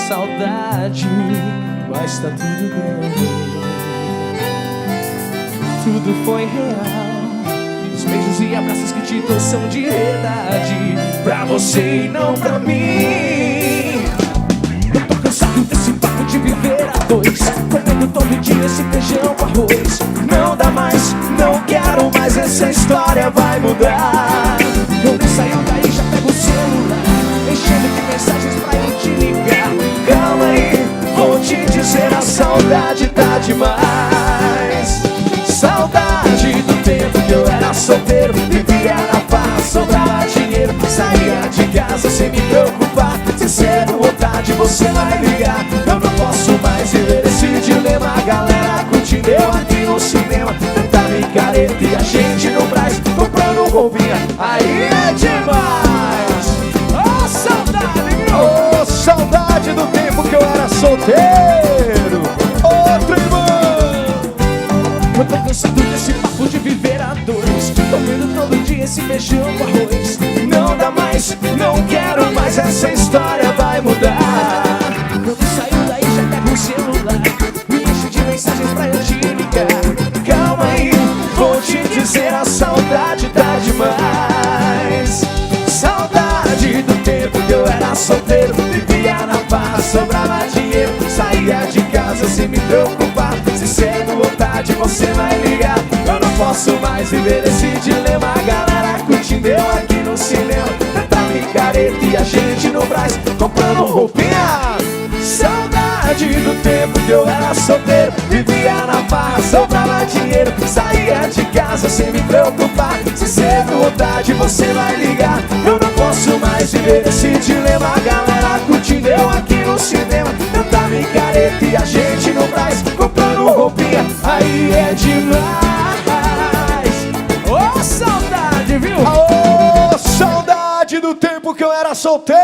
saudade, mas tá tudo bem. Tudo foi real, os beijos e abraços que te dou são de verdade, pra você e não pra mim. Eu tô cansado desse papo de viver a dois, comendo todo dia esse feijão com arroz. Não dá mais, não quero mais, essa história vai mudar. Eu nem saio daí, já pego o celular, enchendo de mensagens pra eu te ligar. Calma aí, vou te dizer, a saudade tá demais. Saudade do tempo que eu era solteiro, vivia na paz, sobrava dinheiro, saía de casa sem me preocupar. Se cedo ou tarde você vai ligar. Eu não posso mais viver esse dilema. A galera curtindo, eu aqui no cinema, tanta micareta e a gente no Brás comprando roupinha, aí é demais. Oh, saudade, viu? Oh, saudade do tempo que eu era solteiro. Outro irmão. Eu tô cansado desse papo de viver a dois, comendo todo dia esse feijão com arroz. Não dá mais, não quero mais, essa história vai mudar. Quando saio daí já pego o celular, me enche de mensagens pra eu te ligar. Calma aí, vou te dizer, a saudade tá demais. Saudade do tempo que eu era solteiro, vivia na paz, sobrava dinheiro, saía de casa sem me preocupar. Se cedo ou tarde você vai ligar. Eu não posso mais viver esse dilema. A galera curtindo, eu aqui no cinema, tanta micareta e a gente no Brás comprando roupinha. Saudade do tempo que eu era solteiro, vivia na paz, sobrava dinheiro, saía de casa sem me preocupar. Se cedo ou tarde você vai ligar. Eu não posso mais viver esse dilema. A galera curtindo, eu aqui no cinema, tanta micareta e a gente no Brás comprando roupinha, aí é demais. Ô, saudade, viu? Ô, saudade do tempo que eu era solteiro.